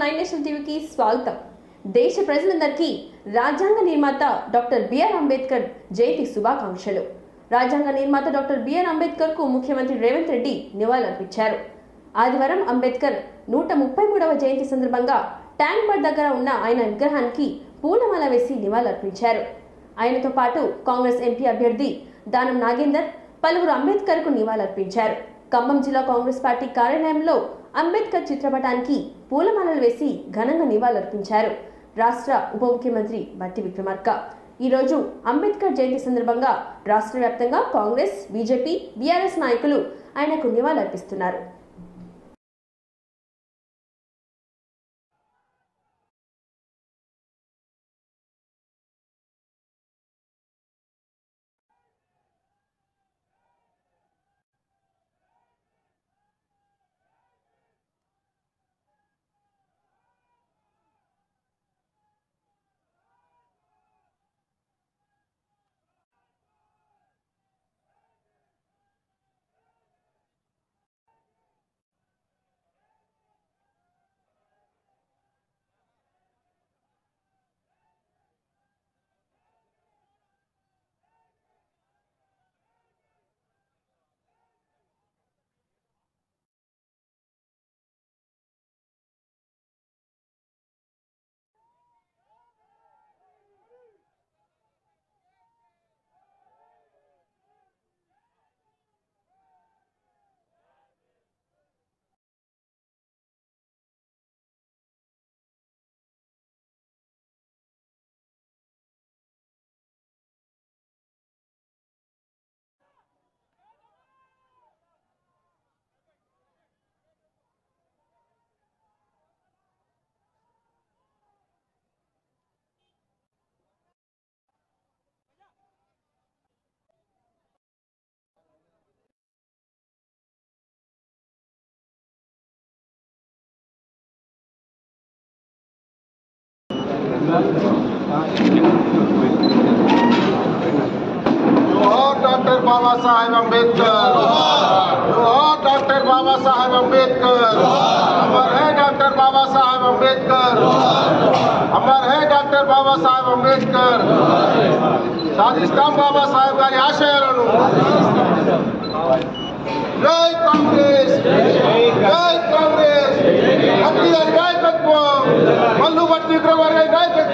9 nation టీవీకి స్వాగతం. దేశ ప్రజలందరికీ రాజ్యాంగ నిర్మాత డాక్టర్ బిఆర్ అంబేద్కర్ జయంతి శుభాకాంక్షలు. రాజ్యాంగ నిర్మాత డాక్టర్ బిఆర్ అంబేద్కర్ కు ముఖ్యమంత్రి రేవంత్ రెడ్డి నివాళులర్పించారు. ఆదివారం అంబేద్కర్ 133వ జయంతి సందర్భంగా ట్యాంక్ బండ్ దగ్గర ఉన్న ఆయన విగ్రహానికి పూలమాల వేసి నివాళులర్పించారు. ఆయనతో పాటు కాంగ్రెస్ ఎంపీ అభ్యర్థి దానం నాగేందర్ పలువురు అంబేద్కర్ కు నివాళులర్పించారు. ఖమ్మం జిల్లా కాంగ్రెస్ పార్టీ కార్యాలయంలో అంబేద్కర్ చిత్రపటానికి పూలమాలలు వేసి ఘనంగా నివాళులర్పించారు. రాష్ట్ర ఉప ముఖ్యమంత్రి బట్టి విక్రమార్క ఈ రోజు అంబేద్కర్ జయంతి సందర్భంగా రాష్ట్ర వ్యాప్తంగా కాంగ్రెస్, బీజేపీ, బీఆర్ఎస్ నాయకులు ఆయనకు నివాళులర్పిస్తున్నారు. जोहार डॉक्टर बाबा साहेब अम्बेडकर, जोहार डॉक्टर बाबा साहेब अम्बेडकर, अमर है डॉक्टर बाबा साहेब अम्बेडकर, अमर है डॉक्टर बाबा साहेब अम्बेडकर. साधिस्ताम बाबा साहेब गारी आशयाలను जय कांग्रेस, जय कांग्रेस. भट्टी गारी नायकत्వం, మల్లు భట్టి విక్రమార్క గారి నాయకత్వం.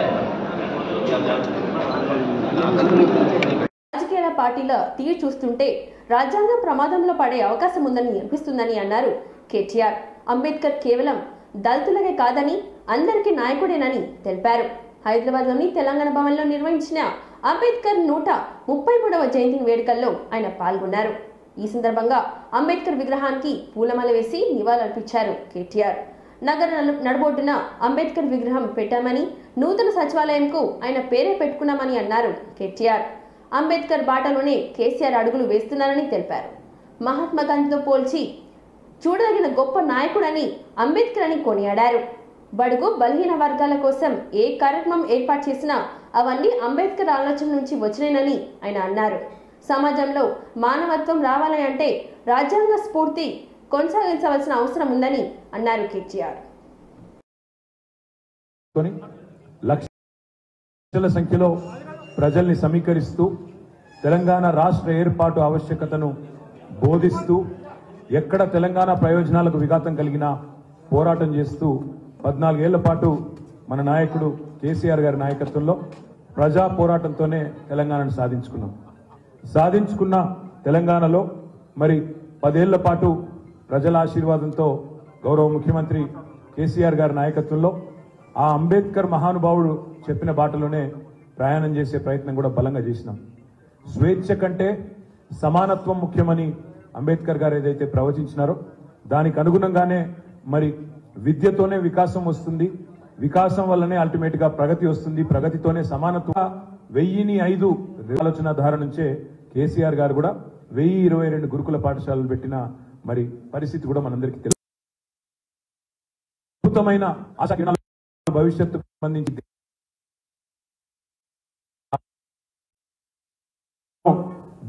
రాజకీయ పార్టీల తీరు చూస్తుంటే రాజ్యాంగం ప్రమాదంలో పడే అవకాశం ఉందని అనిపిస్తుందని అన్నారు కేటీఆర్. అంబేద్కర్ కేవలం దళితులకే కాదని అందరికీ నాయకుడేనని తెలిపారు. హైదరాబాద్లోని తెలంగాణ భవన్లో నిర్వహించిన అంబేద్కర్ 133వ జయంతి వేడుకల్లో ఆయన పాల్గొన్నారు. ఈ సందర్భంగా అంబేద్కర్ విగ్రహానికి పూలమాల వేసి నివాళులర్పించారు కేటీఆర్. నగర నడుబొడ్డున అంబేద్కర్ విగ్రహం పెట్టామని, నూతన సచివాలయంకు ఆయన పేరే పెట్టుకున్నామని అన్నారు కేటీఆర్. అంబేద్కర్ బాటలోనే కేసీఆర్ అడుగులు వేస్తున్నారని తెలిపారు. మహాత్మా గాంధీతో పోల్చి చూడదగిన గొప్ప నాయకుడని అంబేద్కర్ అని కొనియాడారు. బడుగు బలహీన వర్గాల కోసం ఏ కార్యక్రమం ఏర్పాటు చేసినా అవన్నీ అంబేద్కర్ ఆలోచన నుంచి వచ్చినాయని ఆయన అన్నారు. సమాజంలో మానవత్వం రావాలని అంటే రాజ్యాంగ స్ఫూర్తి కొనసాగించవలసిన అవసరం ఉందని అన్నారు కేటీఆర్. లక్షల సంఖ్యలో ప్రజల్ని సమీకరిస్తూ తెలంగాణ రాష్ట్ర ఏర్పాటు ఆవశ్యకతను బోధిస్తూ ఎక్కడ తెలంగాణ ప్రయోజనాలకు విఘాతం కలిగిన పోరాటం చేస్తూ 14 ఏళ్ల పాటు మన నాయకుడు కేసీఆర్ గారి నాయకత్వంలో ప్రజా పోరాటంతోనే తెలంగాణను సాధించుకున్న తెలంగాణలో మరి 10 ఏళ్ల పాటు ప్రజల ఆశీర్వాదంతో గౌరవ ముఖ్యమంత్రి కేసీఆర్ గారి నాయకత్వంలో ఆ అంబేద్కర్ మహానుభావుడు చెప్పిన బాటలోనే ప్రయాణం చేసే ప్రయత్నం కూడా బలంగా చేసినాం. స్వేచ్ఛ కంటే సమానత్వం ముఖ్యమని అంబేద్కర్ గారు ఏదైతే ప్రవచించినారో దానికి అనుగుణంగానే మరి విద్యతోనే వికాసం వస్తుంది, వికాసం వల్లనే అల్టిమేట్ గా ప్రగతి వస్తుంది, ప్రగతితోనే సమానత్వం. 1005 ఆలోచనాధార నుంచే కేసీఆర్ గారు కూడా 1022 గురుకుల పాఠశాలలు పెట్టిన మరి పరిస్థితి కూడా మనందరికీ తెలుసు. అద్భుతమైన ఆశాకిరణాలు భవిష్యత్తుకు సంబంధించి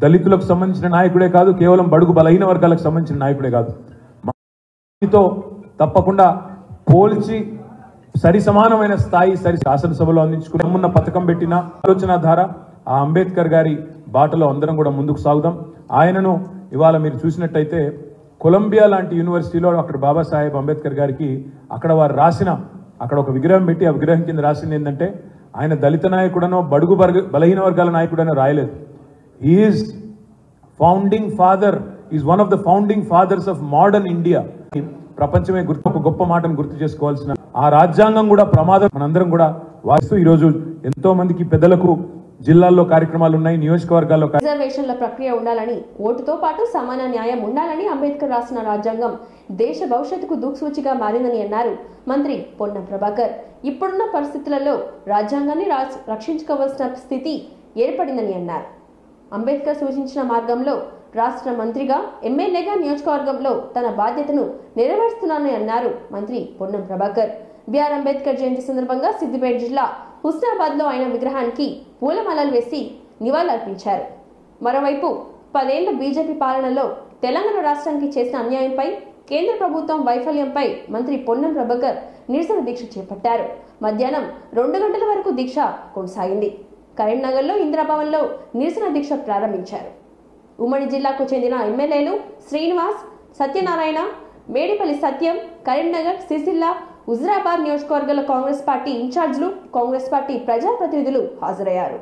దళితులకు సంబంధించిన నాయకుడే కాదు, కేవలం బడుగు బలహీన వర్గాలకు సంబంధించిన నాయకుడే కాదు, తప్పకుండా పోల్చి సరి సమానమైన స్థాయి శాసనసభలో అందించుకున్న పథకం పెట్టిన ఆలోచన ధార ఆ అంబేద్కర్ గారి బాటలో అందరం కూడా ముందుకు సాగుదాం. ఆయనను ఇవాళ మీరు చూసినట్టయితే కొలంబియా లాంటి యూనివర్సిటీలో డాక్టర్ బాబాసాహెబ్ అంబేద్కర్ గారికి అక్కడ వారు రాసిన అక్కడ ఒక విగ్రహం పెట్టి ఆ విగ్రహం కింద రాసింది ఏంటంటే ఆయన దళిత నాయకుడనో బడుగు బలహీన వర్గాల నాయకుడనో రాయలేదు. Is founding father is one of the founding fathers of modern India. ప్రపంచమే ఒక గొప్ప మాటను గుర్తు చేసుకోవాల్సిన ఆ రాజ్యాంగం కూడా ప్రమాదం మనందరం కూడా వాస్తూ ఈరోజు ఎంతో మందికి పెద్దలకు జిల్లాల్లో కార్యక్రమాలు ఉన్నాయి, నియోజకవర్గాల్లో రిజర్వేషన్ల ప్రక్రియ ఉండాలని, ఓటుతో పాటు సమాన న్యాయం ఉండాలని అంబేద్కర్ రాసిన రాజ్యాంగం దేశ భవిష్యత్తుకు దిక్సూచిగా మారిందని అన్నారు మంత్రి పొన్నం ప్రభాకర్. ఇప్పుడున్న పరిస్థితులలో రాజ్యాంగాన్ని రక్షించుకోవాల్సిన స్థితి ఏర్పడిందని అన్నారు. అంబేద్కర్ సూచించిన మార్గంలో రాష్ట్ర మంత్రిగా, ఎమ్మెల్యేగా నియోజకవర్గంలో తన బాధ్యతను నెరవేరుస్తున్నానని అన్నారు మంత్రి పొన్నం ప్రభాకర్. బిఆర్ అంబేద్కర్ జయంతి సందర్భంగా సిద్దిపేట జిల్లా హుస్నాబాద్ లో ఆయన విగ్రహానికి పూలమాలలు వేసి నివాళులర్పించారు. మరోవైపు 10 ఏళ్ల బీజేపీ పాలనలో తెలంగాణ రాష్ట్రానికి చేసిన అన్యాయంపై, కేంద్ర ప్రభుత్వం వైఫల్యంపై మంత్రి పొన్నం ప్రభాకర్ నిరసన దీక్ష చేపట్టారు. మధ్యాహ్నం 2 గంటల వరకు దీక్ష కొనసాగింది. కరీంనగర్లో ఇందిరాభవన్లో నిరసన దీక్ష ప్రారంభించారు. ఉమ్మడి జిల్లాకు చెందిన ఎమ్మెల్యేలు శ్రీనివాస్, సత్యనారాయణ, మేడిపల్లి సత్యం, కరీంనగర్, సిరిసిల్ల, హుజురాబాద్ నియోజకవర్గాల కాంగ్రెస్ పార్టీ ఇన్ఛార్జీలు, కాంగ్రెస్ పార్టీ ప్రజాప్రతినిధులు హాజరయ్యారు.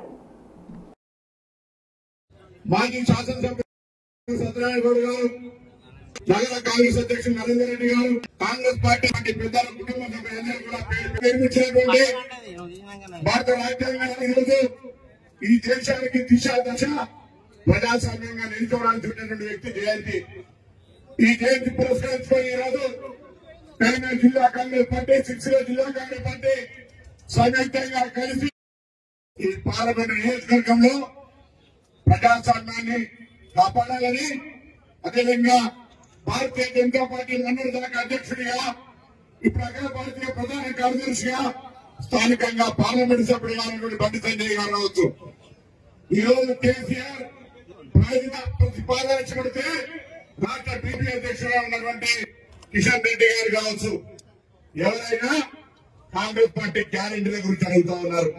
మాజీ శాసనసభ్యులు సత్యనారాయణ గౌడ్ గారు, నగర కాంగ్రెస్ అధ్యక్షులు నరేందర్ రెడ్డి గారు, కాంగ్రెస్ పార్టీ పెద్దల కుటుంబ సభ్యులందరూ కూడా నిర్మించినటువంటి భారత రాజ్యాంగాన్ని ఈరోజు ఈ దేశానికి దశ ప్రజాస్వామ్యంగా నిలుచోవడానికి చూసినటువంటి వ్యక్తి జయంతి. ఈ జయంతి పురస్కరించుకొని ఈరోజు తెలంగాణ జిల్లా కాంగ్రెస్ పార్టీ, సిరిసిల్ల జిల్లా కాంగ్రెస్ పార్టీ సంయుక్తంగా కలిసి ఈ పార్లమెంట్ నియోజకవర్గంలో ప్రజాస్వామ్యాన్ని కాపాడాలని, అదేవిధంగా భారతీయ జనతా పార్టీ మొన్నటి దాకా అధ్యక్షుడిగా, ఇప్పుడు అఖిల భారతీయ ప్రధాన కార్యదర్శిగా, స్థానికంగా పార్లమెంట్ సభ్యుడిగా ఉన్నటువంటి బండి సంజయ్ గారు రావచ్చు. ఈరోజు కేసీఆర్ ప్రతిపాదన పెడితే రాష్ట్ర టీపీ అధ్యక్షుడిగా ఉన్నటువంటి కిషన్ రెడ్డి గారు కావచ్చు, ఎవరైనా కాంగ్రెస్ పార్టీ గ్యారెంటీల గురించి అడుగుతా ఉన్నారు.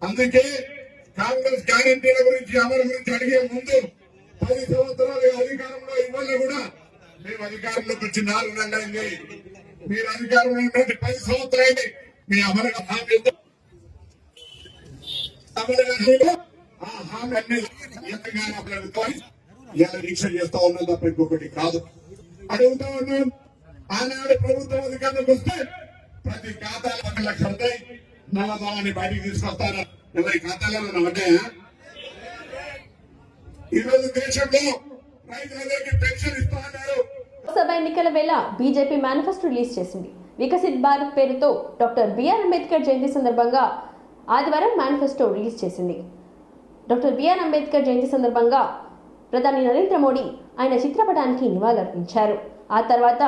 అందుకే కాంగ్రెస్ గ్యారెంటీల గురించి, అమలు గురించి అడిగే ముందు 10 సంవత్సరాలు అధికారంలో ఇవ్వాలి కూడా మేము అధికారంలోకి వచ్చి 4 నెలలైంది. మీరు అధికారంలో ఉన్నటువంటి 10 సంవత్సరాలు మీ అమలు హామీ ఆ హామీ అన్ని ఇలా దీక్ష చేస్తా ఉన్నాం తప్ప ఇంకొకటి కాదు. అడుగుతా ఉన్నాం. ఆనాడు ప్రభుత్వం అధికారంలోకి వస్తే ప్రతి ఖాతాలో 1 లక్ష ఉంటాయి, నల్లధనాన్ని బయటికి తీసుకొస్తారు. ఎవరి ఖాతాలలో నమ్మటాయా? ఈరోజు దేశంలో రైతులందరికీ పెన్షన్ ఇస్తా ఉన్నారు. లోక్సభ ఎన్నికల వేళ బీజేపీ మేనిఫెస్టో రిలీజ్ చేసింది. వికసిత్ భారత్ పేరుతో డాక్టర్ బిఆర్ అంబేద్కర్ జయంతి సందర్భంగా ఆదివారం మేనిఫెస్టో రిలీజ్ చేసింది. డాక్టర్ బిఆర్ అంబేద్కర్ జయంతి సందర్భంగా ప్రధాని నరేంద్ర మోడీ ఆయన చిత్రపటానికి నివాళులర్పించారు. ఆ తర్వాత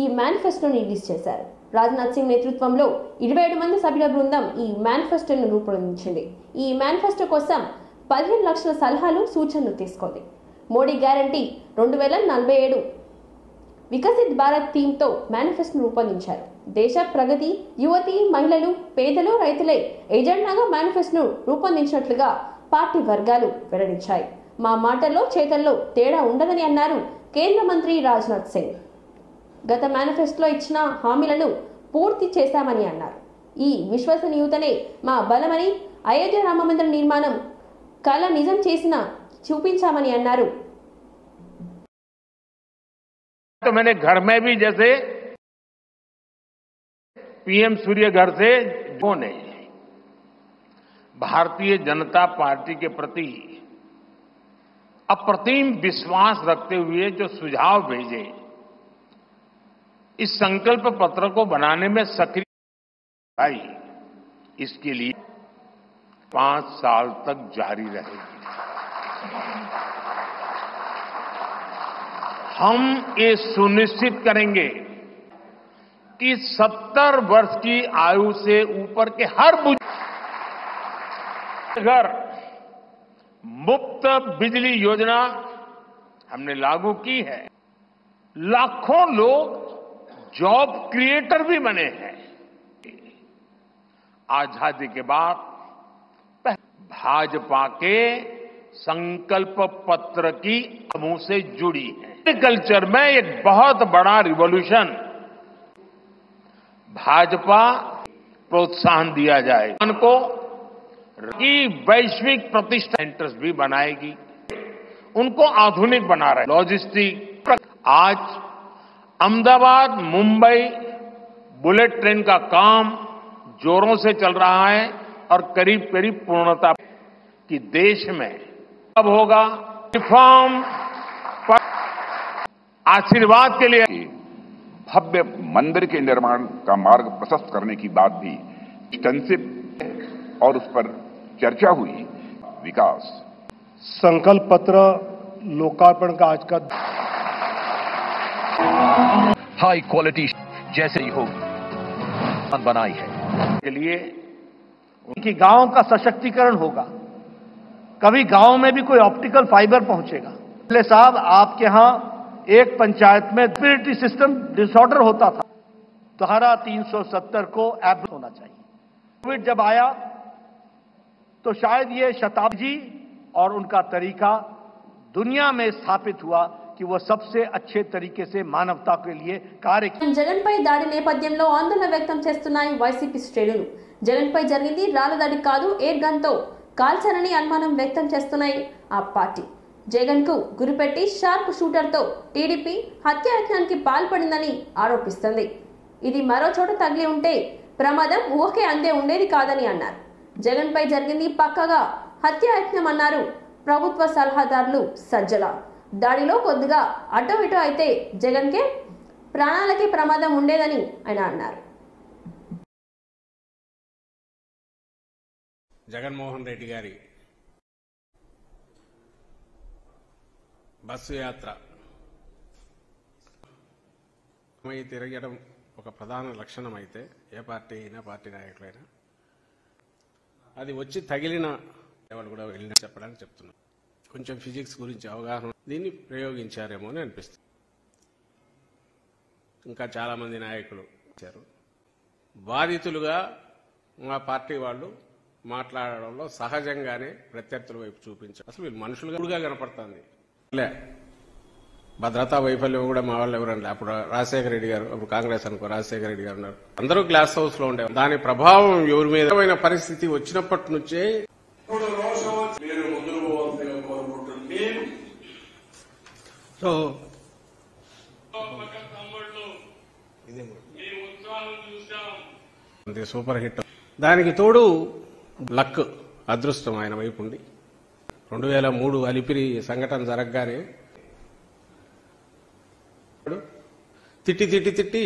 ఈ మేనిఫెస్టోని రిలీజ్ చేశారు. రాజ్నాథ్ సింగ్ నేతృత్వంలో 27 మంది సభ్యుల బృందం ఈ మేనిఫెస్టోను రూపొందించింది. ఈ మేనిఫెస్టో కోసం 15 లక్షల సలహాలు, సూచనలు తీసుకుంది. మోడీ గ్యారంటీ 2047 వికసిత్ భారత్ థీమ్తో మేనిఫెస్టోను రూపొందించారు. దేశ ప్రగతి, యువతి, మహిళలు, పేదలు, రైతులే ఎజెండాగా మేనిఫెస్టోను రూపొందించినట్లుగా పార్టీ వర్గాలు వెల్లడించాయి. మా మాటల్లో చేతల్లో తేడా ఉండదని అన్నారు కేంద్ర మంత్రి రాజ్నాథ్ సింగ్. గత మేనిఫెస్టోలో ఇచ్చిన హామీలను పూర్తి చేశామని అన్నారు. ఈ విశ్వసనీయతనే మా బలమని, అయోధ్య రామ మందిర నిర్మాణం కళ నిజం చేసిన చూపించామని అన్నారు. तो मैंने घर में भी जैसे पीएम सूर्य घर से जो नहीं, भारतीय जनता पार्टी के प्रति अप्रतिम विश्वास रखते हुए जो सुझाव भेजे, इस संकल्प पत्र को बनाने में सक्रिय आई, इसके लिए 5 साल तक जारी रहेगी. हम ये सुनिश्चित करेंगे कि 70 वर्ष की आयु से ऊपर के हर घर मुफ्त बिजली योजना हमने लागू की है. लाखों लोग जॉब क्रिएटर भी बने हैं. आजादी के बाद भाजपा के संकल्प पत्र की समूह से जुड़ी है। एग्रीकल्चर में एक बहुत बड़ा रिवॉल्यूशन भाजपा प्रोत्साहन दिया जाएगा, उनको की वैश्विक प्रतिष्ठा सेंटर्स भी बनाएगी, उनको आधुनिक बना रहे लॉजिस्टिक। आज अहमदाबाद मुंबई बुलेट ट्रेन का काम जोरों से चल रहा है और करीब करीब पूर्णता की देश में अब होगा। रिफॉर्म आशीर्वाद के लिए भव्य मंदिर के निर्माण का मार्ग प्रशस्त करने की बात भी एक्सटेंसिव और उस पर चर्चा हुई। विकास संकल्प पत्र लोकार्पण का आज का हाई क्वालिटी जैसे ही हो बनाई है के लिए उनकी गांव का सशक्तिकरण होगा। कभी गांव में भी कोई ऑप्टिकल फाइबर पहुंचेगा। पहले साहब आपके यहां एक पंचायत में रेस्पिरेटरी सिस्टम डिसऑर्डर होता था, धारा 370 को ऐप होना चाहिए। कोविड जब आया तो शायद ये शताब्दी जी और उनका तरीका दुनिया में स्थापित हुआ कि वो सबसे अच्छे तरीके से मानवता के लिए कार्य किया। జగన్పై దాడి నేపథ్యంలో ఆందోళన వ్యక్తం చేస్తున్నాయి వైసీపీ శ్రేణులు. జగన్పై జరిగింది రాళ్ల దాడి కాదు, ఎయిర్ గన్తో కాల్చారని అనుమానం వ్యక్తం చేస్తున్నాయి ఆ పార్టీ. జగన్కు గురిపెట్టి షార్ప్ షూటర్తో టీడీపీ హత్యాయత్నానికి పాల్పడిందని ఆరోపిస్తుంది. ఇది మరో చోట తగిలి ఉంటే ప్రమాదం ఊహకే అందే ఉండేది కాదని అన్నారు. జగన్పై జరిగింది పక్కగా హత్యాయత్నం అన్నారు ప్రభుత్వ సలహాదారులు సజ్జల. దాడిలో కొద్దిగా అటో ఇటో అయితే జగన్కే ప్రాణాలకి ప్రమాదం ఉండేదని ఆయన అన్నారు. జగన్మోహన్ రెడ్డి గారి బస్సు యాత్ర తిరగడం ఒక ప్రధాన లక్షణం అయితే ఏ పార్టీ అయినా పార్టీ నాయకులైనా అది వచ్చి తగిలిన ఎవరు కూడా వెళ్ళిన చెప్పడానికి చెప్తున్నారు. కొంచెం ఫిజిక్స్ గురించి అవగాహన దీన్ని ప్రయోగించారేమో అని అనిపిస్తుంది. ఇంకా చాలా మంది నాయకులు వచ్చారు. బాధితులుగా మా పార్టీ వాళ్ళు మాట్లాడడంలో సహజంగానే ప్రత్యర్థుల వైపు చూపించారు. అసలు వీళ్ళు మనుషులుగా కనపడుతుంది. భద్రతా వైఫల్యం కూడా మా వాళ్ళు ఎవరండి. అప్పుడు రాజశేఖర రెడ్డి గారు, అప్పుడు కాంగ్రెస్ అనుకో రాజశేఖర రెడ్డి గారు ఉన్నారు. అందరూ గ్లాస్ హౌస్ లో ఉండేవారు. దాని ప్రభావం ఎవరి మీద పరిస్థితి వచ్చినప్పటి నుంచే సో సూపర్ హిట్. దానికి తోడు లక్, అదృష్టం ఆయన వైపు ఉండి 2003 అలిపిరి సంఘటన జరగగానే తిట్టి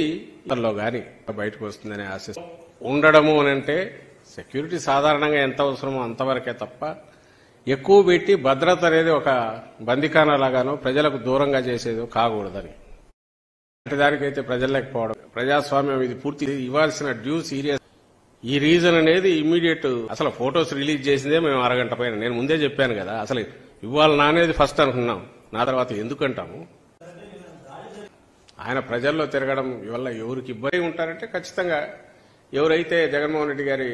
లో గాని బయటకు వస్తుందని ఆశ ఉండడము అనంటే సెక్యూరిటీ సాధారణంగా ఎంత అవసరమో అంతవరకే తప్ప ఎక్కువ పెట్టి భద్రత అనేది ఒక బందికానా లాగానో ప్రజలకు దూరంగా చేసేదో కాకూడదని. దానికైతే ప్రజలు లేకపోవడం, ప్రజాస్వామ్యం ఇది పూర్తి ఇవ్వాల్సిన డ్యూ సీరియస్. ఈ రీజన్ అనేది ఇమ్మీడియట్. అసలు ఫొటోస్ రిలీజ్ చేసిందే మేము అరగంట పైన. నేను ముందే చెప్పాను కదా, అసలు ఇవ్వాలన్నా అనేది ఫస్ట్ అనుకున్నాం, నా తర్వాత ఎందుకంటాము. ఆయన ప్రజల్లో తిరగడం వల్ల ఎవరికి ఇబ్బంది ఉంటారంటే ఖచ్చితంగా ఎవరైతే జగన్మోహన్ రెడ్డి గారి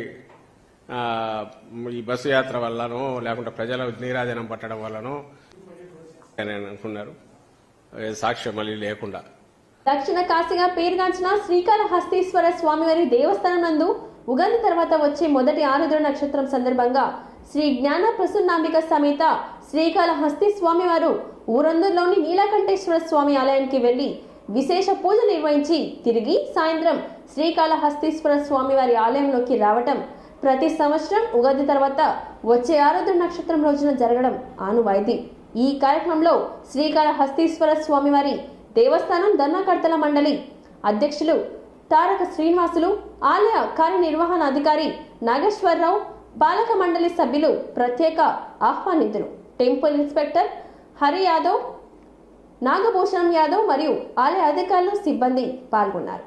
ఈ బస్సు యాత్ర వల్లనో లేకుంటే ప్రజల నీరాజనం పట్టడం వల్లనో అనుకున్నారు. సాక్ష్యం మళ్ళీ లేకుండా దక్షిణ కాశీగా పేరుగాంచిన శ్రీకాళహస్తీశ్వర స్వామివారి దేవస్థానం నందు ఉగాది తర్వాత వచ్చే మొదటి ఆరుద్ర నక్షత్రం సందర్భంగా శ్రీ జ్ఞాన ప్రసన్నాంబిక సమేత శ్రీకాళహస్తి స్వామివారు ఊరందూరులోని నీలకంఠేశ్వర స్వామి ఆలయానికి వెళ్లి విశేష పూజ నిర్వహించి తిరిగి సాయంత్రం శ్రీకాళహస్తీశ్వర స్వామివారి ఆలయంలోకి రావటం ప్రతి సంవత్సరం ఉగాది తర్వాత వచ్చే ఆరుద్ర నక్షత్రం రోజున జరగడం ఆనవాయితీ. ఈ కార్యక్రమంలో శ్రీకాళహస్తీశ్వర స్వామివారి దేవస్థానం ధర్మకర్తల మండలి అధ్యక్షులు తారక శ్రీనివాసులు, ఆలయ కార్యనిర్వహణాధికారి నాగేశ్వరరావు, పాలక మండలి సభ్యులు ప్రత్యేక ఆహ్వానితులు టెంపుల్ ఇన్స్పెక్టర్ హరి యాదవ్, నాగభూషణం యాదవ్ మరియు ఆలయ అధికారులు, సిబ్బంది పాల్గొన్నారు.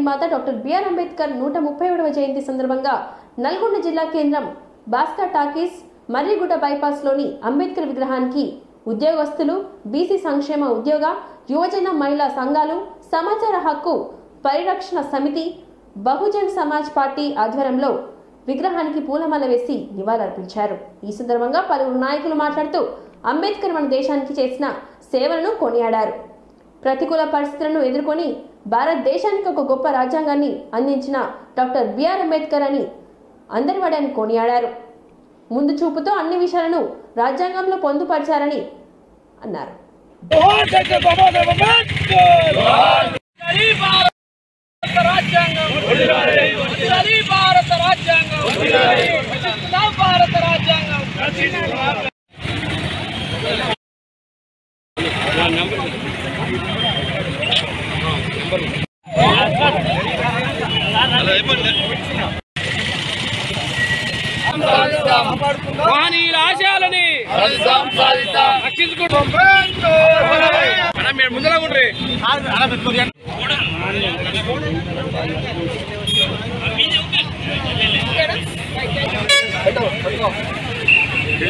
నిర్మాత డాక్టర్ బిఆర్ అంబేద్కర్ 137వ జయంతి సందర్భంగా నల్గొండ జిల్లా కేంద్రం భాస్కర్ టాకీస్ మర్రిగుట్ట బైపాస్లోని అంబేద్కర్ విగ్రహానికి ఉద్యోగస్తులు, బీసీ సంక్షేమ ఉద్యోగ, యువజన మహిళా సంఘాలు, సమాచార హక్కు పరిరక్షణ సమితి, బహుజన్ సమాజ్ పార్టీ ఆధ్వర్యంలో విగ్రహానికి పూలమాల వేసి నివాళులర్పించారు. ఈ సందర్భంగా పలువురు నాయకులు మాట్లాడుతూ అంబేద్కర్ మన దేశానికి చేసిన సేవలను కొనియాడారు. ప్రతికూల పరిస్థితులను ఎదుర్కొని భారతదేశానికి ఒక గొప్ప రాజ్యాంగాన్ని అందించిన డాక్టర్ బిఆర్ అంబేద్కర్ అని అందరివాడని కొనియాడారు. ముందు చూపుతో అన్ని విషయాలను రాజ్యాంగంలో పొందుపరిచారని అన్నారు. మహనీయుల ఆశయాలని రక్షించుకుంటాం. మీరు ముందర ఉండ్రి.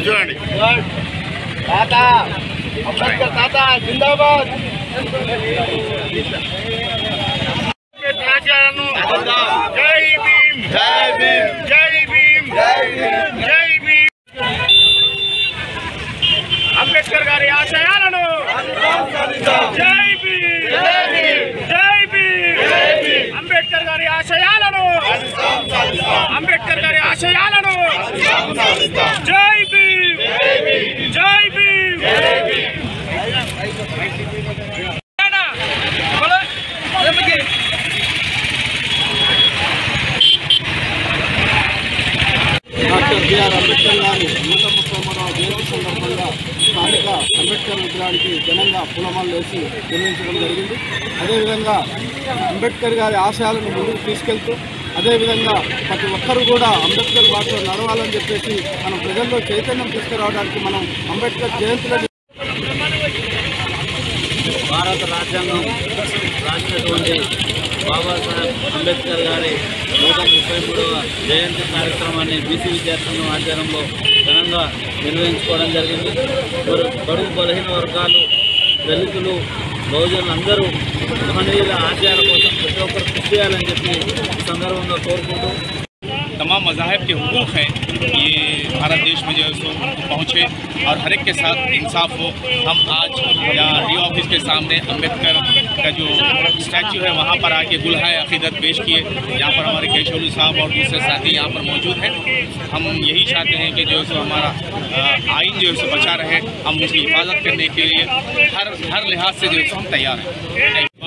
చూడండి తాత అంబేద్కర్ తాత జిందాబాద్. జై భీమ్, జై భీమ్, జై భీమ్, జై భీమ్, జై భీమ్. అంబేద్కర్ గారి ఆశయాలను జై భీమ్, జై భీమ్, జై భీమ్. అంబేద్కర్ గారి ఆశయాలను, అంబేద్కర్ గారి ఆశయాలను జై భీమ్, జై భీమ్, జై భీమ్. డాక్టర్ బిఆర్ అంబేద్కర్ గారి 133వ జయంతి సందర్భంగా స్థానిక అంబేద్కర్ విగ్రహానికి ఘనంగా పూలమాలలు వేసి నిర్వహించడం జరిగింది. అదేవిధంగా అంబేద్కర్ గారి ఆశయాలను ముందుకు తీసుకెళ్తూ అదేవిధంగా ప్రతి ఒక్కరూ కూడా అంబేద్కర్ బాటలో నడవాలని చెప్పేసి మనం ప్రజల్లో చైతన్యం తీసుకురావడానికి మనం అంబేద్కర్ జయంతిలో భారత రాజ్యాంగం రాసినటువంటి బాబాసాహెబ్ అంబేద్కర్ గారి 133వ జయంతి కార్యక్రమాన్ని బీసీ విద్యార్థుల ఆధ్వర్యంలో ఘనంగా నిర్వహించుకోవడం జరిగింది. బడుగు బలహీన వర్గాలు, దళితులు, బహుజనులు అందరూ మహనీయుల ఆశయాల కోసం ప్రతి ఒక్కరు కృషి చేయాలని చెప్పి ఈ సందర్భంగా కోరుకుంటూ तमाम मज़ाहिब के हुकूक़ हैं ये भारत देश में जो है सो पहुँचे और हर एक के साथ इंसाफ हो। हम आज यहाँ डी ऑफिस के सामने अंबेडकर का जो स्टैचू है वहाँ पर आके गुलहाए अक़ीदत पेश किए। यहाँ पर हमारे केशवलू साहब और दूसरे साथी यहाँ पर मौजूद हैं। हम यही चाहते हैं कि जो है सो हमारा आइन जो है सो बचा रहे, हम उसकी हिफाजत करने के लिए हर लिहाज से जो है सो हम तैयार हैं।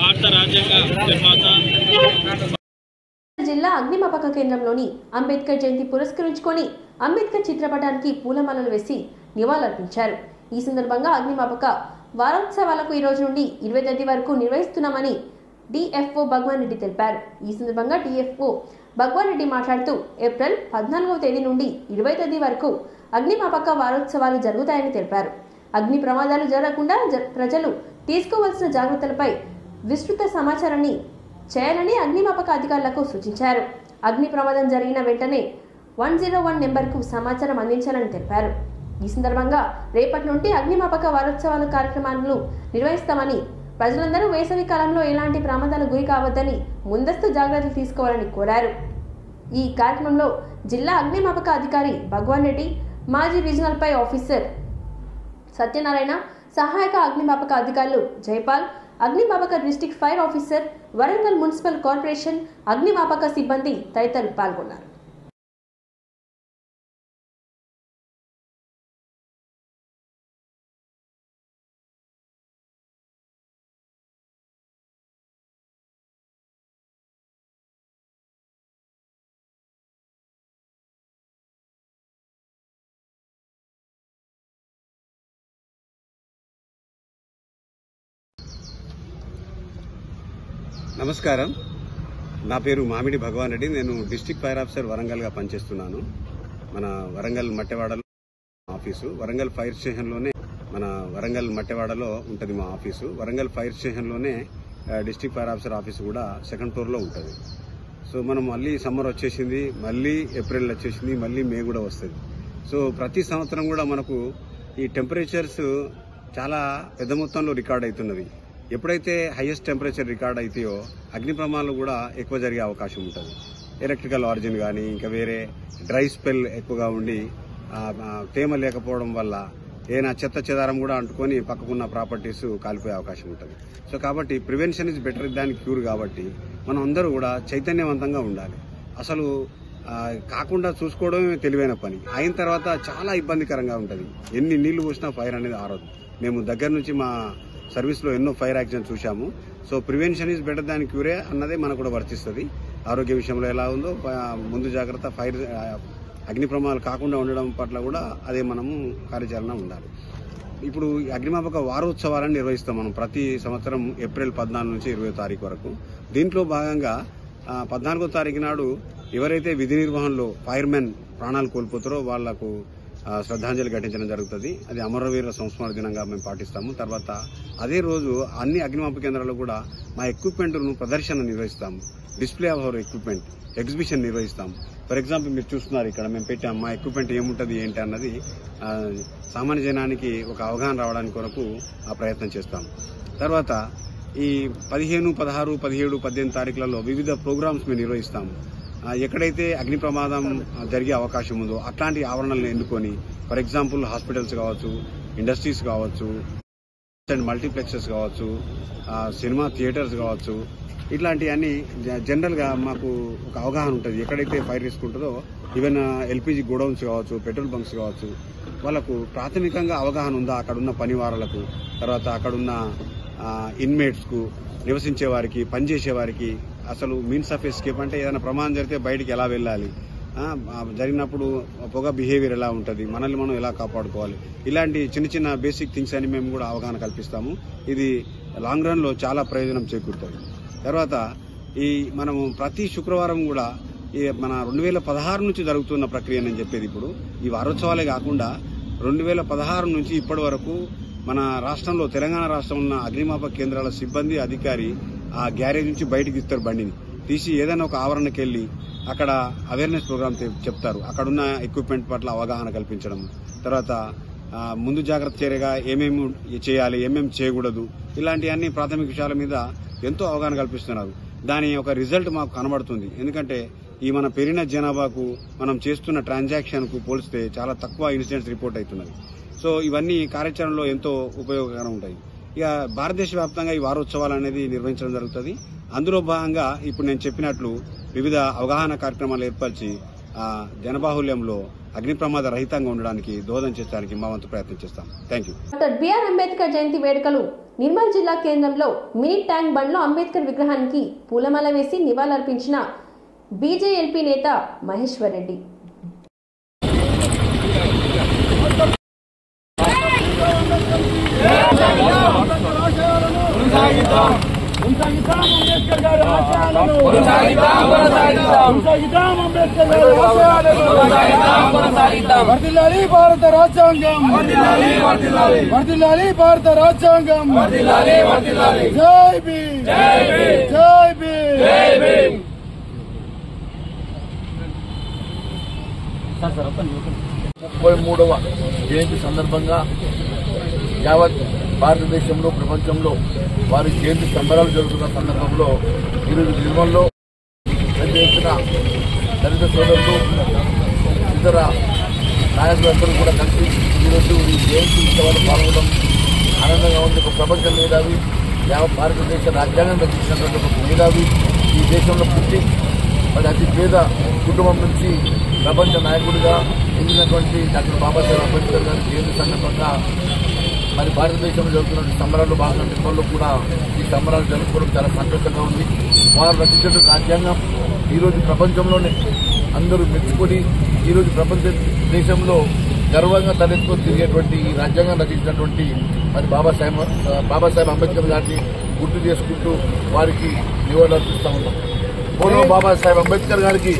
भारत राज्यांग निर्माता జిల్లా అగ్నిమాపక కేంద్రంలోని అంబేద్కర్ జయంతి పురస్కరించుకొని అంబేద్కర్ చిత్రపటానికి పూలమాలలు వేసి నివాళులర్పించారు. ఈ సందర్భంగా అగ్నిమాపక వారోత్సవాలకు ఈ రోజు నుండి 20 తేదీ వరకు నిర్వహిస్తున్నామని డిఎఫ్ఓ భగవాన్ రెడ్డి తెలిపారు. ఈ సందర్భంగా డిఎఫ్ఓ భగవాన్ రెడ్డి మాట్లాడుతూ ఏప్రిల్ 14వ తేదీ నుండి 20 తేదీ వరకు అగ్నిమాపక వారోత్సవాలు జరుగుతాయని తెలిపారు. అగ్ని ప్రమాదాలు జరగకుండా ప్రజలు తీసుకోవాల్సిన జాగ్రత్తలపై విస్తృత సమాచారాన్ని చేయాలని అగ్నిమాపక అధికారులకు సూచించారు. అగ్ని ప్రమాదం జరిగిన వెంటనే 101 నెంబర్కు సమాచారం అందించాలని తెలిపారు. ఈ సందర్భంగా రేపటి నుండి అగ్నిమాపక వారోత్సవాల కార్యక్రమాలను నిర్వహిస్తామని, ప్రజలందరూ వేసవి కాలంలో ఎలాంటి ప్రమాదాలకు గురి కావద్దని ముందస్తు జాగ్రత్తలు తీసుకోవాలని కోరారు. ఈ కార్యక్రమంలో జిల్లా అగ్నిమాపక అధికారి భగవాన్ రెడ్డి, మాజీ రీజనల్ పై ఆఫీసర్ సత్యనారాయణ, సహాయక అగ్నిమాపక అధికారులు జైపాల్, అగ్నిమాపక district fire officer, Warangal municipal corporation అగ్నిమాపక సిబ్బంది తదితరులు పాల్గొన్నారు. నమస్కారం, నా పేరు మామిడి భగవాన్ రెడ్డి. నేను డిస్ట్రిక్ట్ ఫైర్ ఆఫీసర్ వరంగల్గా పనిచేస్తున్నాను. మన వరంగల్ మట్టెవాడలో ఆఫీసు, వరంగల్ ఫైర్ స్టేషన్లోనే మన వరంగల్ మట్టెవాడలో ఉంటుంది మా ఆఫీసు. వరంగల్ ఫైర్ స్టేషన్లోనే డిస్ట్రిక్ట్ ఫైర్ ఆఫీసర్ ఆఫీస్ కూడా సెకండ్ ఫ్లోర్లో ఉంటుంది. సో మనం మళ్ళీ సమ్మర్ వచ్చేసింది, మళ్ళీ ఏప్రిల్ వచ్చేసింది, మళ్ళీ మే కూడా వస్తుంది. సో ప్రతి సంవత్సరం కూడా మనకు ఈ టెంపరేచర్స్ చాలా పెద్ద మొత్తంలో రికార్డ్ అవుతున్నది. ఎప్పుడైతే హైయెస్ట్ టెంపరేచర్ రికార్డ్ అవుతాయో అగ్ని ప్రమాదాలు కూడా ఎక్కువ జరిగే అవకాశం ఉంటుంది. ఎలక్ట్రికల్ ఆరిజిన్ కానీ ఇంకా వేరే డ్రై స్పెల్ ఎక్కువగా ఉండి తేమ లేకపోవడం వల్ల ఏదైనా చెత్త చెదారం కూడా అంటుకొని పక్కకున్న ప్రాపర్టీస్ కాలిపోయే అవకాశం ఉంటుంది. సో కాబట్టి prevention is better than cure. కాబట్టి మనం అందరూ కూడా చైతన్యవంతంగా ఉండాలి. అసలు కాకుండా చూసుకోవడమే తెలివైన పని. అయిన తర్వాత చాలా ఇబ్బందికరంగా ఉంటుంది. ఎన్ని నీళ్లు పోసినా ఫైర్ అనేది ఆరదు. మేము దగ్గర నుంచి మా సర్వీస్లో ఎన్నో ఫైర్ యాక్సిడెంట్ చూశాము. So prevention is better than cure అన్నదే మనకు కూడా వర్తిస్తుంది. ఆరోగ్య విషయంలో ఎలా ఉందో ముందు జాగ్రత్త ఫైర్ అగ్ని ప్రమాదాలు కాకుండా ఉండడం పట్ల కూడా అదే మనము కార్యాచరణ ఉండాలి. ఇప్పుడు అగ్నిమాపక వారోత్సవాలను నిర్వహిస్తాం మనం ప్రతి సంవత్సరం ఏప్రిల్ 14 నుంచి 20 తారీఖు వరకు. దీంట్లో భాగంగా 14వ తారీఖు నాడు ఎవరైతే విధి నిర్వహణలో ఫైర్మెన్ ప్రాణాలు కోల్పోతారో వాళ్లకు శ్రద్ధాంజలి ఘటించడం జరుగుతుంది. అది అమరవీరుల సంస్మరణ దినంగా మేము పాటిస్తాము. తర్వాత అదే రోజు అన్ని అగ్నిమాపక కేంద్రాల్లో కూడా మా ఎక్విప్మెంట్ను ప్రదర్శన నిర్వహిస్తాము. Display of our equipment exhibition నిర్వహిస్తాము. ఫర్ ఎగ్జాంపుల్ మీరు చూస్తున్నారు ఇక్కడ మేము పెట్టాము మా ఎక్విప్మెంట్ ఏముంటుంది ఏంటి అన్నది సామాన్య జనానికి ఒక అవగాహన రావడానికి కొరకు ఆ ప్రయత్నం చేస్తాము. తర్వాత ఈ 15, 16, 17, 18 తారీఖులలో వివిధ ప్రోగ్రామ్స్ మేము నిర్వహిస్తాము. ఎక్కడైతే అగ్ని ప్రమాదం జరిగే అవకాశం ఉందో అట్లాంటి ఆవరణలను ఎన్నుకొని ఫర్ ఎగ్జాంపుల్ హాస్పిటల్స్ కావచ్చు, ఇండస్ట్రీస్ కావచ్చు, మల్టీప్లెక్సెస్ కావచ్చు, సినిమా థియేటర్స్ కావచ్చు, ఇట్లాంటివన్నీ జనరల్గా మాకు ఒక అవగాహన ఉంటుంది. ఎక్కడైతే ఫైర్ రిస్క్ ఉంటుందో ఈవెన్ ఎల్పిజి గోడౌన్స్ కావచ్చు, పెట్రోల్ బంక్స్ కావచ్చు, వాళ్ళకు ప్రాథమికంగా అవగాహన ఉందా అక్కడున్న పనివారులకు, తర్వాత అక్కడున్న ఇన్మేట్స్కు, నివసించే వారికి, పనిచేసే వారికి అసలు మీన్స్ ఆఫ్ ఎస్కేప్ అంటే ఏదైనా ప్రమాదం జరిగితే బయటికి ఎలా వెళ్ళాలి, జరిగినప్పుడు పొగ బిహేవియర్ ఎలా ఉంటుంది, మనల్ని మనం ఎలా కాపాడుకోవాలి, ఇలాంటి చిన్న చిన్న బేసిక్ థింగ్స్ అని మేము కూడా అవగాహన కల్పిస్తాము. ఇది లాంగ్ రన్లో చాలా ప్రయోజనం చేకూరుతుంది. తర్వాత ఈ మనము ప్రతి శుక్రవారం కూడా ఈ మన 2016 నుంచి జరుగుతున్న ప్రక్రియ నేను చెప్పేది. ఇప్పుడు ఈ వారోత్సవాలే కాకుండా 2016 నుంచి ఇప్పటి వరకు మన రాష్ట్రంలో తెలంగాణ రాష్ట్రంలో ఉన్న అగ్నిమాపక కేంద్రాల సిబ్బంది అధికారి ఆ గ్యారేజ్ నుంచి బయటకు ఇస్తారు, బండిని తీసి ఏదైనా ఒక ఆవరణకి వెళ్లి అక్కడ అవేర్నెస్ ప్రోగ్రామ్ చెప్తారు. అక్కడున్న ఎక్విప్మెంట్ పట్ల అవగాహన కల్పించడం, తర్వాత ముందు జాగ్రత్త చర్యగా ఏమేమి చేయాలి, ఏమేమి చేయకూడదు, ఇలాంటివన్నీ ప్రాథమిక విషయాల మీద ఎంతో అవగాహన కల్పిస్తున్నారు. దాని ఒక రిజల్ట్ మాకు కనబడుతుంది. ఎందుకంటే ఈ మన పెరిగిన జనాభాకు మనం చేస్తున్న ట్రాన్సాక్షన్ కు పోలిస్తే చాలా తక్కువ ఇన్సిడెంట్స్ రిపోర్ట్ అవుతున్నది. సో ఇవన్నీ కార్యాచరణలో ఎంతో ఉపయోగకరంగా ఉంటాయి. ఇక భారతదేశ వ్యాప్తంగా ఈ వారోత్సవాలు అనేది నిర్వహించడం జరుగుతుంది. అందులో భాగంగా ఇప్పుడు నేను చెప్పినట్లు వివిధ అవగాహన కార్యక్రమాలు ఏర్పరిచి జనబాహుల్యంలో అగ్ని ప్రమాద రహితంగా ఉండడానికి దోహదం చేయడానికి మా వంతు ప్రయత్నం చేస్తాం. Thank you. Doctor BR Ambedkar Jayanti వేడుకలు నిర్మల్ జిల్లా కేంద్రంలో మినీ ట్యాంక్ బండ్లో అంబేద్కర్ విగ్రహానికి పూలమాల వేసి నివాళులర్పించిన బీజేఎల్పీ నేత మహేశ్వర్ రెడ్డి. వర్ధిల్లాలి భారత రాజ్యాంగం, వర్ధిల్లాలి భారత రాజ్యాంగం. జై భీమ్, జై భీమ్. 33వ జయంతి సందర్భంగా యావత్ భారతదేశంలో, ప్రపంచంలో వారి జయంతి సంబరాలు జరుగుతున్న సందర్భంలో ఈరోజు నిర్మల్లో పెద్ద ఎత్తున దళిత సోదరులు, ఇతర నాయకులందరూ కూడా కలిసి ఈరోజు ఈ జయంతి ఉత్సవాలు పాల్గొనడం ఆనందంగా ఉంది. ఒక ప్రపంచ మేధావి, యావత్ భారతదేశ రాజ్యాంగం రచించినటువంటి ఒక మేధావి ఈ దేశంలో పుట్టి మరి అతి పేద కుటుంబం నుంచి ప్రపంచ నాయకుడిగా ఎదిగినటువంటి డాక్టర్ బాబాసాహెబ్ అంబేద్కర్ గారి జయంతి సందర్భంగా మరి భారతదేశంలో జరుగుతున్న సంబరాల్లో భాగంగా నిర్మల్లో కూడా ఈ సంబరాలు జరుపుకోవడం చాలా సంతోషంగా ఉంది. వారు రచించిన రాజ్యాంగం ఈరోజు ప్రపంచంలోనే అందరూ మెచ్చుకొని ఈరోజు ప్రపంచ దేశంలో గర్వంగా తలెత్తుకొని తిరిగేటువంటి ఈ రాజ్యాంగం రచించినటువంటి మరి బాబాసాహెబ్ అంబేద్కర్ గారిని గుర్తు చేసుకుంటూ వారికి నివాళులు అర్పిస్తా ఉన్నాం. బాబాసాహెబ్ అంబేద్కర్ గారికి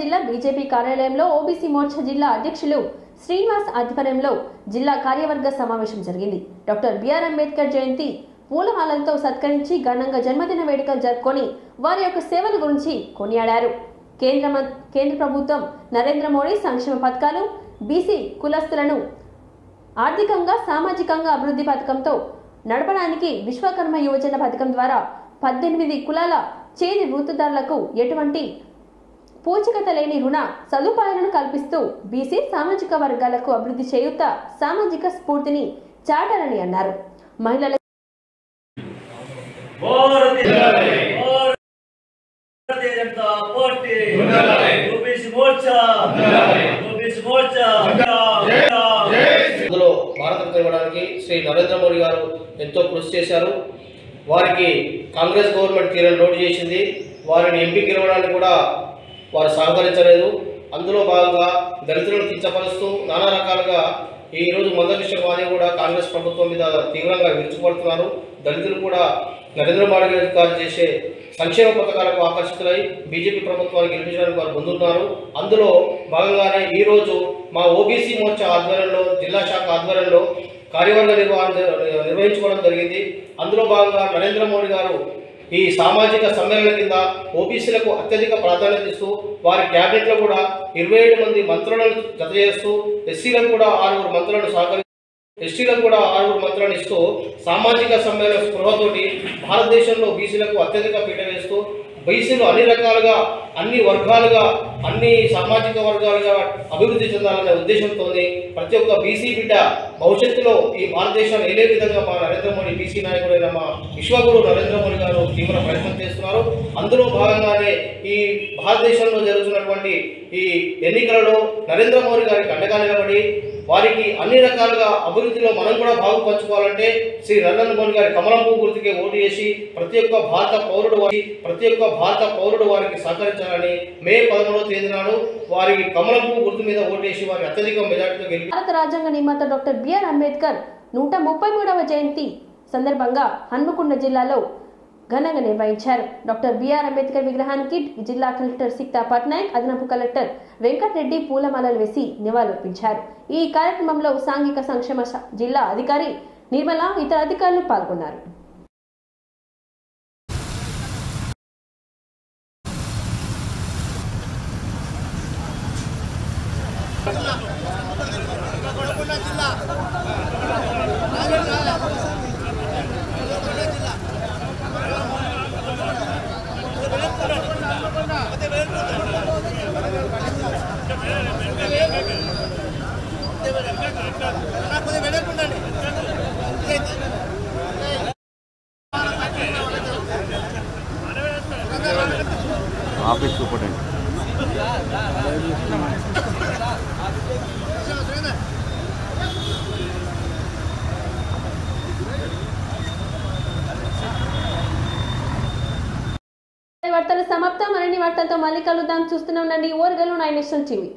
జిల్లా బీజేపీ కార్యాలయంలో ఓబీసీ మోర్చా జిల్లా అధ్యక్షులు శ్రీనివాస్ ఆధ్వర్యంలో జిల్లా కార్యవర్గ సమావేశం జరిగింది. డాక్టర్ బిఆర్ అంబేద్కర్ జయంతి పూలమాలలతో సత్కరించి ఘనంగా జన్మదిన వేడుకలు జరుపుకొని వారి యొక్క సేవల గురించి కొనియాడారు. కేంద్ర ప్రభుత్వం నరేంద్ర మోడీ సంక్షేమ పథకాలు, బీసీ కులస్తులను ఆర్థికంగా సామాజికంగా అభివృద్ధి పథకంతో నడపడానికి విశ్వకర్మ యువజన పథకం ద్వారా 18 కులాల చేతి వృత్తిదారులకు ఎటువంటి పూచికత లేని రుణ సదుపాయాలను కల్పిస్తూ బీసీ సామాజిక వర్గాలకు అభివృద్ధి చేయుత సామాజిక స్ఫూర్తిని చాటారని అన్నారు. మహిళల అందులో భారత్ ఇవ్వడానికి శ్రీ నరేంద్ర మోడీ గారు ఎంతో కృషి చేశారు. వారికి కాంగ్రెస్ గవర్నమెంట్ తీరని లోటు చేసింది. వారిని ఎంపీ గెలవడానికి కూడా వారు సహకరించలేదు. అందులో భాగంగా దళితులను కించపరుస్తూ నానా రకాలుగా ఈరోజు మందకృష్ణ మాది కూడా కాంగ్రెస్ ప్రభుత్వం మీద తీవ్రంగా విరుచుకుపడుతున్నారు. దళితులు కూడా నరేంద్ర మోడీ గారు చేసే సంక్షేమ పథకాలకు ఆకర్షితులై బీజేపీ ప్రభుత్వాన్ని గెలిపించడానికి వారు ముందున్నారు. అందులో భాగంగానే ఈరోజు మా ఓబీసీ మోర్చా ఆధ్వర్యంలో జిల్లా శాఖ ఆధ్వర్యంలో కార్యవర్గ నిర్వహించుకోవడం జరిగింది. అందులో భాగంగా నరేంద్ర మోడీ గారు ఈ సామాజిక సమ్మేళన కింద ఓబీసీలకు అత్యధిక ప్రాధాన్యత ఇస్తూ వారి క్యాబినెట్లో కూడా 27 మంది మంత్రులను జత చేస్తూ ఎస్సీలకు కూడా 6 మంత్రులను ఎస్టీలకు కూడా 6 మంత్రులను ఇస్తూ సామాజిక సమ్మేళన స్పృహతోటి భారతదేశంలో బీసీలకు అత్యధిక పీట వేస్తూ బీసీలు అన్ని రకాలుగా అన్ని వర్గాలుగా అన్ని సామాజిక వర్గాలుగా అభివృద్ధి చెందాలనే ఉద్దేశంతో ప్రతి ఒక్క బీసీ బిడ్డ భవిష్యత్తులో ఈ భారతదేశాన్ని ఏలే విధంగా మా నరేంద్ర మోడీ బీసీ నాయకుడైన మా విశ్వగురు నరేంద్ర మోడీ గారు తీవ్ర ప్రయత్నం చేస్తున్నారు. అందులో భాగంగానే ఈ భారతదేశంలో జరుగుతున్నటువంటి ఈ ఎన్నికలలో నరేంద్ర మోడీ గారికి అండగా నిలబడి వారికి అన్ని రకాలుగా అభివృద్ధిలో మనం కూడా పంచుకోవాలంటే శ్రీ నరేంద్ర మోడీ గారి కమలం పువ్వు గుర్తుకే ఓటు చేసి ప్రతి ఒక్క భారత పౌరుడు వారికి సహకరించాలని మే 13వ తేదీ నాడు వారి కమలం పువ్వు గుర్తు మీద ఓటు చేసి వారి అత్యధిక మెజార్టీతో గెలిపి భారత రాజ్యాంగ నిర్మాత డాక్టర్ బిఆర్ అంబేద్కర్ 133వ జయంతి సందర్భంగా హన్మకొండ జిల్లాలో ఘనంగా నిర్వహించారు. డాక్టర్ బిఆర్ అంబేద్కర్ విగ్రహానికి జిల్లా కలెక్టర్ సిక్తా పట్నాయక్, అదనపు కలెక్టర్ వెంకటరెడ్డి పూలమాలలు వేసి నివాళులర్పించారు. ఈ కార్యక్రమంలో సాంఘిక సంక్షేమ జిల్లా అధికారి నిర్మల, ఇతర అధికారులు పాల్గొన్నారు. ఆఫీస్ సూపరింటెండెంట్ వార్తలు సమాప్తం. మరిన్ని వార్తలతో మళ్ళీ కలుద్దాం. చూస్తూనే ఉండండి ఓర్గల్ 9 నేషనల్ టీవీ.